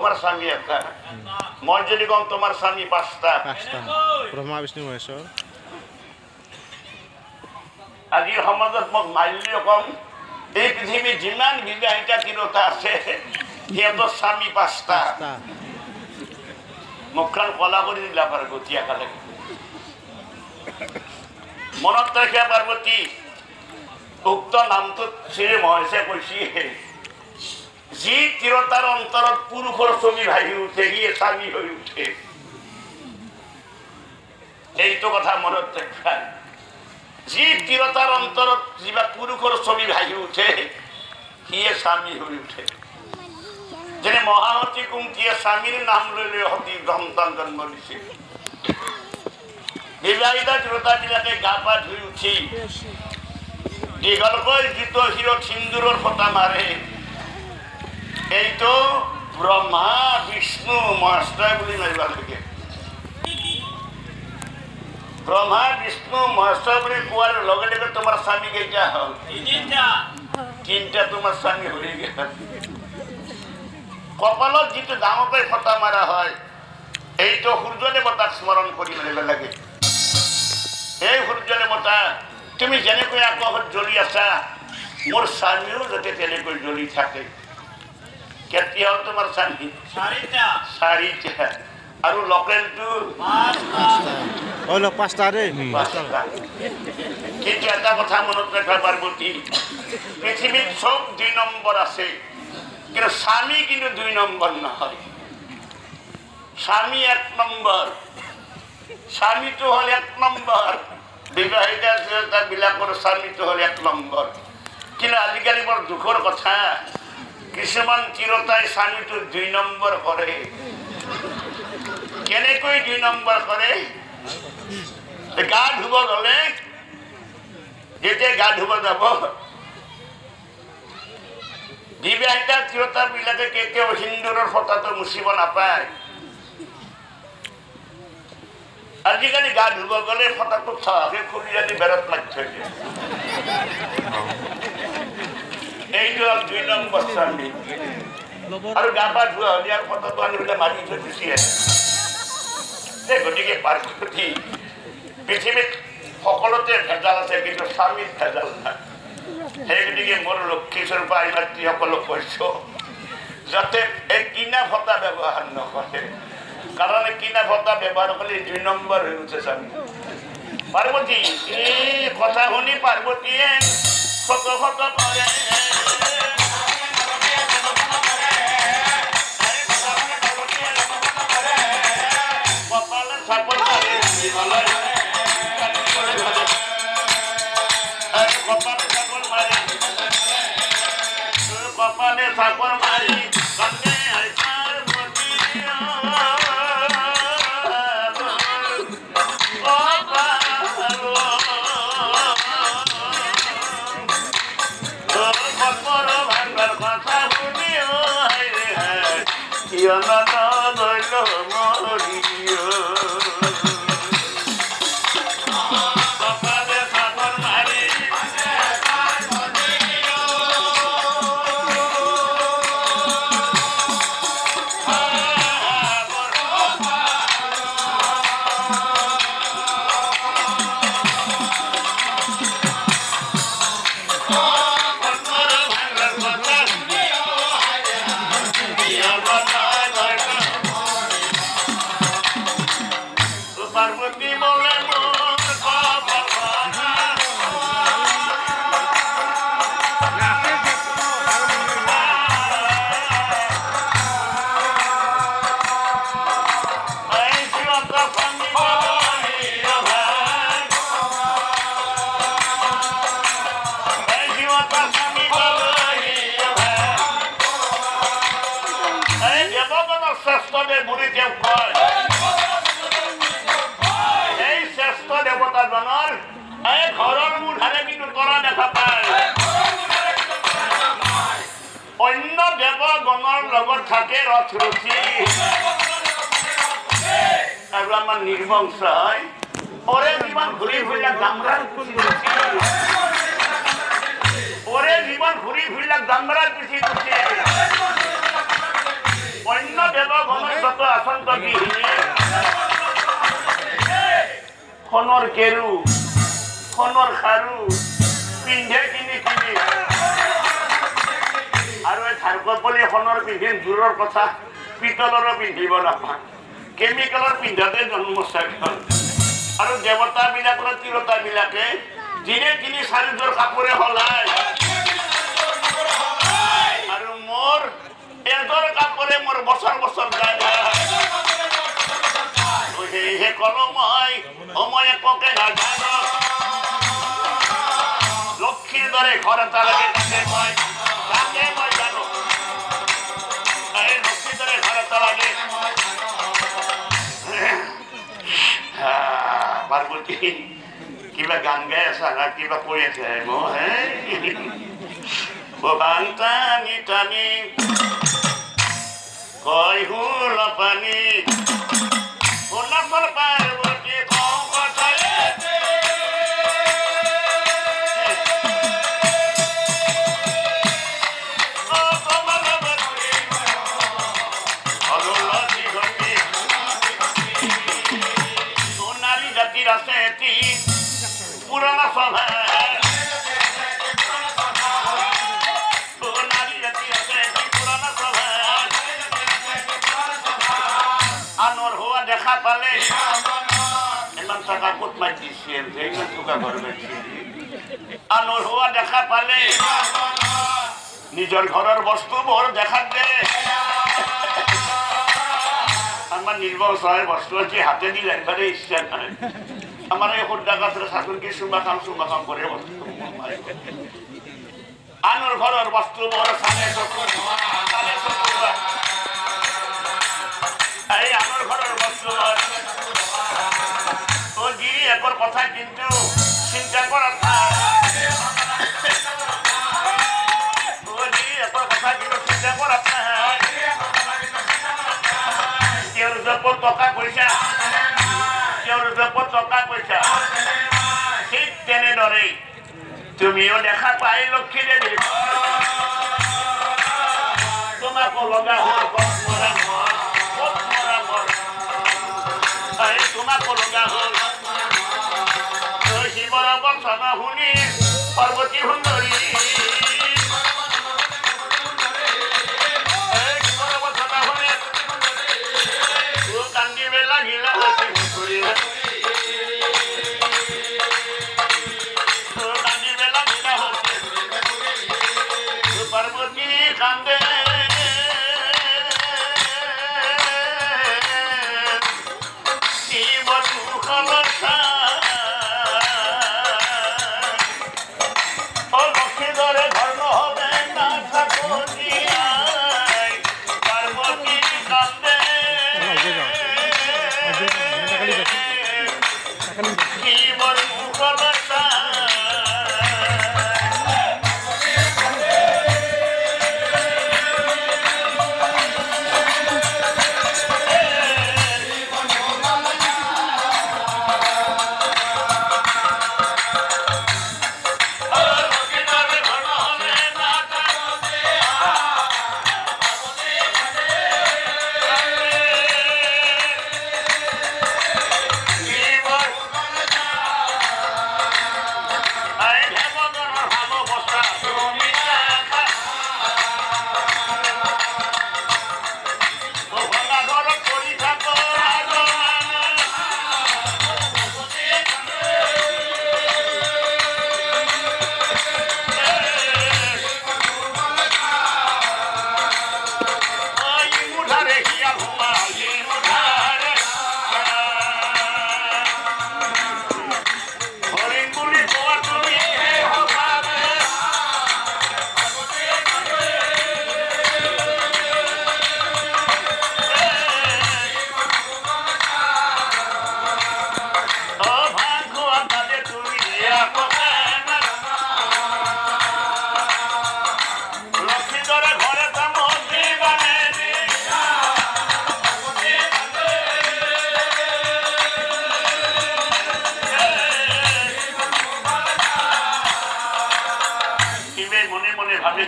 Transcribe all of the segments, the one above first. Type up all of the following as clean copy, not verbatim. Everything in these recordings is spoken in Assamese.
তোমাৰ স্বামী একটা মই যদি কম তোমাৰ স্বামী পাঁচটা ব্ৰহ্মা বিষ্ণু মহেশ আজি সমাজত মোক মাৰিলেও কম এই পৃথিৱীত যিমান বিবাহিতা তিৰোতা আছে সিহঁতৰ স্বামী পাঁচটা মুখখন কলা কৰি দিলা পাৰ্বতী একেলগে মনত ৰাখিয়া পাৰ্বতী উক্ত নামটোত শ্ৰী মহেশে কৈছে যি তিৰোতাৰ অন্তৰত পুৰুষৰ ছবি ভাহি উঠে সিয়ে স্বামী হৈ উঠে এইটো কথা মনত ৰাখিবা যি তিৰোতাৰ অন্তৰত যিবা পুৰুষৰ ছবি ভাহি উঠে সিয়ে স্বামী হৈ উঠে যেনে মহাসতী কুন্তীয়ে স্বামীৰ নাম লৈ লৈ সতী সন্তান জন্ম দিছে বিবাহিতা তিৰোতাবিলাকে গা পা ধুই উঠি দীঘলকৈ জুত শিৰত সিন্দুৰৰ ফটা মাৰে এইটো ব্ৰহ্মা বিষ্ণু মহেশ্বৰ বুলি মাৰিব লাগে ব্ৰহ্মা বিষ্ণু মহেশ্বৰ বুলি কোৱাৰ লগে লগে তোমাৰ স্বামী কেইটা হ'ল তিনিটা তোমাৰ স্বামী হৈ গেল কপালত যিটো ডাঙৰকৈ ফটা মাৰা হয় এইটো সূৰ্য দেৱতাক স্মৰণ কৰি মাৰিব লাগে এই সূৰ্য দেৱতা তুমি যেনেকৈ আকাশত জ্বলি আছা মোৰ স্বামীও যাতে তেনেকৈ জ্বলি থাকে কেতিয়া হ'ল তোমাৰ স্বামী চাৰিটা আৰু লোকেলটো পাঁচটা কিন্তু এটা কথা মনত ৰাখিবা পাৰ্বতী পৃথিৱীত চব 2 নম্বৰ আছে কিন্তু স্বামী কিন্তু 2 নম্বৰ নহয় স্বামী 1 নম্বৰ স্বামীটো হ'ল 1 নম্বৰ বিবাহিতা তিৰোতাবিলাকৰ স্বামীটো হ'ল 1 নম্বৰ কিন্তু আজিকালি বৰ দুখৰ কথা কিছুমান তিৰোতাই স্বামীটো 2 নম্বৰ কৰে কেনেকৈ 2 নম্বৰ কৰে গা ধুব গ'লে যেতিয়া গা ধুব যাব বিবাহিতা তিৰোতাবিলাকে কেতিয়াও সিন্দুৰৰ ফটাটো মুচিব নাপায় আজিকালি গা ধুব গ'লে ফটাটো চাহে খুলি আনি বেৰত লাগি থৈ দিয়ে এইটো হ'ল 2 নম্বৰ স্বামী আৰু গা পা ধোৱা হ'লে আৰু ফটাটো আনি পেলাই মাৰি থৈ গুচি আহে গতিকে পাৰ্বতী পৃথিৱীত সকলোতে ভেজাল আছে কিন্তু স্বামীত ভেজাল নাই সেই গতিকে মোৰ লক্ষীস্বৰূপা আইমাতৃসকলক কৈছো যাতে এই কিনা ফটা ব্যৱহাৰ নকৰে কাৰণ কিনা ফটা ব্যৱহাৰ কৰিলে 2 নম্বৰ হৈ উঠে স্বামী পাৰ্বতী এই কথা শুনি পাৰ্বতীয়ে ফট ফট কৰে কপালে চাপৰ মাৰি কান্দে পাৰ্বতী ভাঙৰ কথা শুনি গল মৰিয় থাকে রথ রুচি আর আমার নির্বংশ হয় ওরে জীবন ঘুরি ঘুরলা গামরার খুশি ওরে জীবন ঘুরি ঘুরলা গামরার খুশি অন্য সোণৰ কেৰু সোণৰ খাৰু পিন্ধে কিনি আৰু এই থাৰ্কপলি সোণৰ পিন্ধিম দূৰৰ কথা পিতলৰো পিন্ধিব নাপায় কেমিকেলৰ পিন্ধাতে জন্মস্থান আৰু দেৱতাবিলাকৰ তিৰোতাবিলাকে দিনে 3-4 যোৰ কাপোৰে সলায় আৰু মোৰ এযোৰ কাপোৰে মোৰ বছৰ বছৰ যায় সেয়েহে কলো মই একোকে নাজানো লক্ষ্মীৰ দৰে ঘৰ এটা লাগে তাকে মই জানো লক্ষ্মীৰ দৰে ঘৰ এটা লাগে পাৰ্বতী কিবা গান গাই আছা না কিবা কৈ আছে বান টানি টানি কয় হুল পানী অৰুণাচল পাৰ্বতী কওঁ কথাই সোণালী জাতিৰ আছে এটি পুৰণা সভা সোণালী জাতিৰ আছে এটি পুৰণা সভা আনৰ হোৱা দেখা পালে ইমান টকা ক'ত মাতিছিল যে ইমান টকা ঘৰ মাতিছিল আনৰ হোৱা দেখা পালে নিজৰ ঘৰৰ বস্তুবোৰ দেখাত দে আমার নির্ভর সহায় বস্তু আছে হাতে দিলে একবারে ইচ্ছা নাই আমার এই সদ্যা কাতরে শাসনকে চুমা খাম করে আনৰ ঘৰৰ বস্তুবোৰ চালে এই আনৰ ঘৰৰ বস্তুবোৰ ও গিৰি একৰ কথা কিন্তু চিন্তা কৰাৰ কথা কিন্তু চিন্তা কৰাৰ টকা পয়সা ঠিক তেনেদৰে তুমিও দেখা পাই লক্ষ্মী দেৱী তোমাকো লগা হ'ল তোমাকো লগা হ'ল শিৱৰ বচন শুনি পাৰ্বতী সুন্দৰী পার্বতী কান্দে লক্ষ্মী ধরে ধর্ম হবে না ঠাকুর পার্বতী কান্দে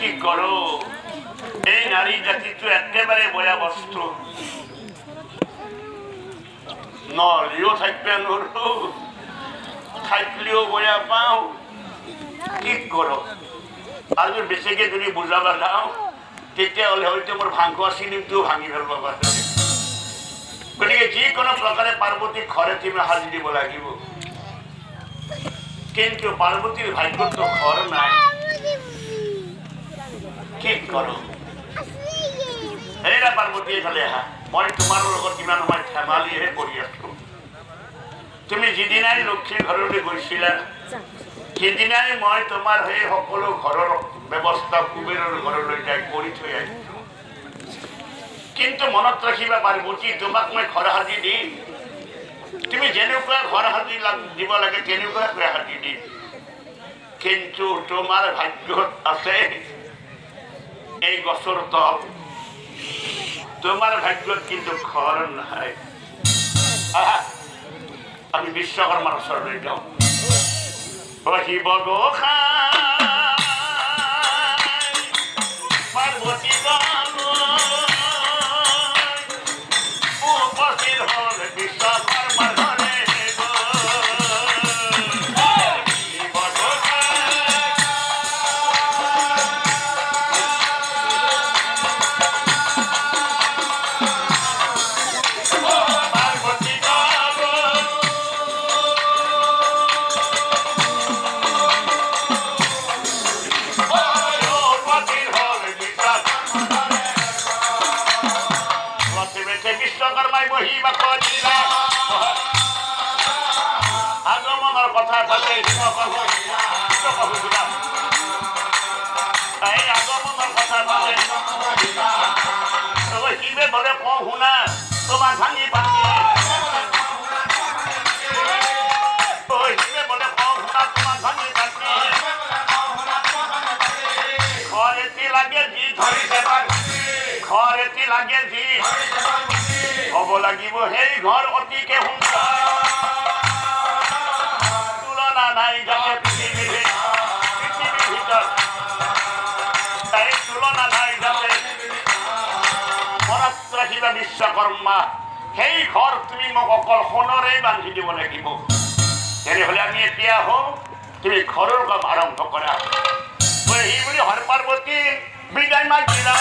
কি করো এই নারী জাতি তো একেবারে বয়া বস্তু নলিও থাকবে নরু থাকলেও বয়া পাও কি করো আর যদি বেছিকে যদি বুজাবা যাও তেতিয়াহ'লে হয়তো মোৰ ভাংখোৱা চিলিমটোও ভাঙি ফেলব পাৰে গতিকে যিকোনো প্ৰকাৰে পাৰ্বতীক ঘৰে তুমি সাজি দিব লাগিব কিন্তু পাৰ্বতীৰ ভাগ্যতো ঘৰ নাই কি কৰো এইটা পাৰ্বতী এখানে আহা মই তোমাৰ লগত কিমান সময় ধেমালিহে কৰি আছো তুমি যিদিনাই লক্ষ্মীৰ ঘৰলৈ গৈছিলা সেইদিনাই মই তোমাৰ সেই সকলো ঘৰৰ ব্যৱস্থা কুবেৰৰ ঘৰলৈ যাই কৰি থৈ আহিছো কিন্তু মনত ৰাখিবা পাৰ্বতী তোমাক মই ঘৰ সাজি দিম তুমি যেনেকুৱা ঘৰ সাজি দিব লাগে তেনেকুৱা ঘৰ সাজি দিম কিন্তু তোমাৰ ভাগ্যত আছে এই গছৰ তল তোমাৰ ভাগ্যত কিন্তু ঘৰ নাই আমি বিশ্বকৰ্মাৰ ওচৰলৈ যাওঁ শিৱ গোসাঁই পাৰ্বতী উপস্থিত হল বিশ্বকৰ্মাৰ ঘৰে বিশ্বকর্মায় বহিবা করিলা আগমনের কথা পাতে এই আগমনের কথা পাতে কিবে বলে কওঁ শুনা তোমার ভাঙি ভাঙি কিবে বলে কওঁ শুনা তোমার ভাঙি ভাঙি ঘরেতি লাগে যি ধরিছে ঘরেতি লাগে যি হব লাগিব সেই ঘর অতিকে সুন্দর তুলনা নাই যাতে পৃথিবীর ভিতর তাই তুলনা নাই যাতে মনত রাখিবা বিশ্বকর্মা সেই ঘর তুমি মোক অকল সোণৰে বান্ধি দিব লাগিব তেনেহলে আমি এতিয়া হওঁ তুমি ঘৰৰ কাম আৰম্ভ কৰা সি বুলি হৰ পাৰ্বতী বিদায় মাগিলা